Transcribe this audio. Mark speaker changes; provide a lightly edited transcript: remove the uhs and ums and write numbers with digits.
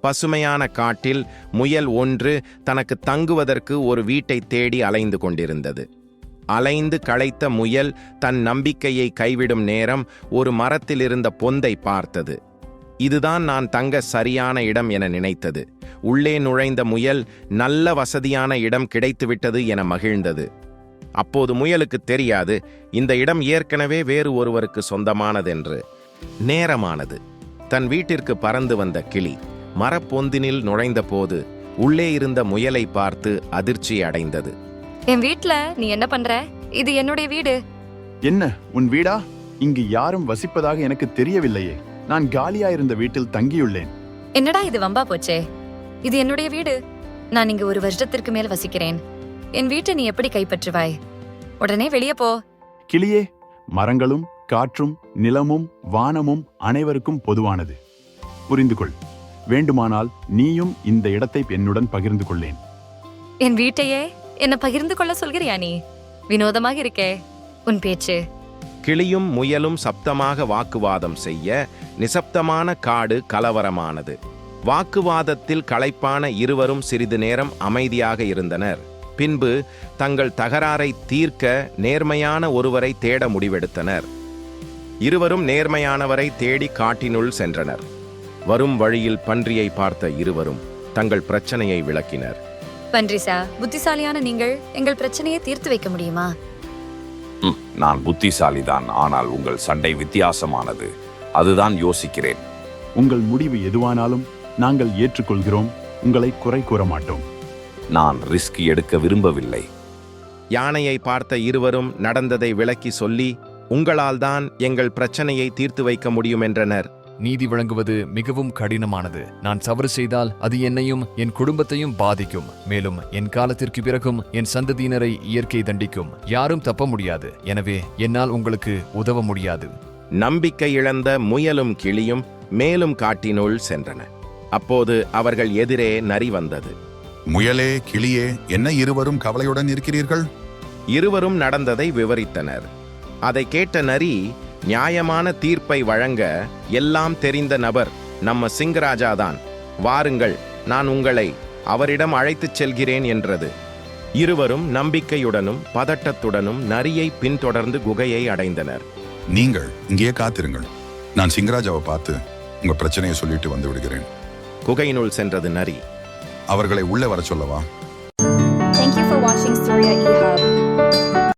Speaker 1: பசுமையான காட்டில் முயல் ஒன்று தனக்கு தங்குவதற்கு ஒரு வீட்டை தேடி அலைந்து கொண்டிருந்தது. அலைந்து களைத்த முயல் தன் நம்பிக்கையை கைவிடும் நேரம் ஒரு மரத்தில் இருந்த பொந்தை பார்த்தது. இதுதான் நான் தங்க சரியான இடம் என நினைத்தது. உள்ளே நுழைந்த முயல் நல்ல வசதியான இடம் கிடைத்துவிட்டது என மகிழ்ந்தது. அப்போது முயலுக்கு தெரியாது இந்த இடம் ஏற்கனவே வேறு ஒருவருக்கு சொந்தமானதென்று. நேரமானது. தன் வீட்டிற்கு பறந்து வந்த கிளி மரப்பொந்தினில் நுழைந்த போது உள்ளே இருந்த முயலை பார்த்து அதிர்ச்சி அடைந்தது.
Speaker 2: என் வீட்ல நீ என்ன பண்ற? இது என்னுடைய வீடு.
Speaker 3: என்ன உன் வீடா? இங்கு யாரும் வசிப்பதாக எனக்கு தெரியவில்லையே. நான் காலியா இருந்த வீட்டில் தங்கியுள்ளேன்.
Speaker 2: என்னடா இது வம்பா போச்சே? இது என்னுடைய வீடு. நான் இங்க 1 வருஷத்திற்கு மேல் வசிக்கிறேன். என் வீட்டை நீ எப்படி கைப்பற்றுவாய்? உடனே வெளியே போ.
Speaker 3: கிளியே, மரங்களும் காற்றும் நிலமும் வானமும் அனைவருக்கும் பொதுவானது. புரிந்து கொள். வேண்டுமானால் நீயும் இந்த இடத்தை என்னுடன் பகிர்ந்து கொள்ளேன்.
Speaker 2: என் வீட்டையே என்ன பகிர்ந்து கொள்ள சொல்கிறியா நீ? வினோதமாக இருக்கே உன் பேச்சு.
Speaker 1: கிளியும் முயலும் சப்தமாக வாக்குவாதம் செய்ய நிசப்தமான காடு கலவரமானது. வாக்குவாதத்தில் களைப்பான இருவரும் சிறிது நேரம் அமைதியாக இருந்தனர். பின்பு தங்கள் தகராறை தீர்க்க நேர்மையான ஒருவரை தேட முடிவெடுத்தனர். இருவரும் நேர்மையானவரை தேடி காட்டினுள் சென்றனர். வரும் வழியில் பன்றியை பார்த்த இருவரும் தங்கள் பிரச்சனையை விளக்கினர்.
Speaker 2: பன்றிசா, புத்திசாலியான நீங்கள் எங்கள் பிரச்சனையை தீர்த்து வைக்க முடியுமா?
Speaker 4: நான் புத்திசாலிதான், ஆனால் உங்கள் சண்டை வித்தியாசமானது. அதுதான் யோசிக்கிறேன்.
Speaker 3: உங்கள் முடிவு எதுவானாலும் நாங்கள் ஏற்றுக்கொள்கிறோம். உங்களை குறை கூற மாட்டோம்.
Speaker 4: நான் ரிஸ்க் எடுக்க விரும்பவில்லை.
Speaker 1: யானையை பார்த்த இருவரும் நடந்ததை விளக்கி சொல்லி உங்களால் தான் எங்கள் பிரச்சனையை தீர்த்து வைக்க முடியும் என்றனர்.
Speaker 5: நீதி வழங்குவது மிகவும் கடினமானது. நான் தவறு செய்தால் அது என்னையும் என் குடும்பத்தையும் பாதிக்கும். மேலும் என் காலத்திற்கு பிறகும் என் சந்ததியினரை இயற்கை தண்டிக்கும். யாரும் தப்ப முடியாது. எனவே என்னால் உங்களுக்கு உதவ முடியாது.
Speaker 1: நம்பிக்கை இழந்த முயலும் கிளியும் மேலும் காட்டினுள் சென்றன. அப்போது அவர்கள் எதிரே நரி வந்தது.
Speaker 6: முயலே, கிளியே, என்ன இருவரும் கவலையுடன் இருக்கிறீர்கள்?
Speaker 1: இருவரும் நடந்ததை விவரித்தனர். அதை கேட்ட நரி, நியாயமான தீர்ப்பை வழங்க எல்லாம் தெரிந்த நபர் நம்ம சிங்கராஜாதான். வாருங்கள், நான் உங்களை அவரிடம் அழைத்துச் செல்கிறேன் என்றது. இருவரும் நம்பிக்கையுடனும் பதட்டத்துடனும் நரியை பின்தொடர்ந்து குகையை அடைந்தனர்.
Speaker 6: நீங்கள் இங்கேயே காத்திருங்கள். நான் சிங்கராஜாவை பார்த்து உங்க பிரச்சனையை சொல்லிட்டு வந்து விடுகிறேன்.
Speaker 1: குகையினுள் சென்றது நரி.
Speaker 6: அவர்களை உள்ளே வர சொல்லவா?
Speaker 7: Thank you for watching Surya eHub.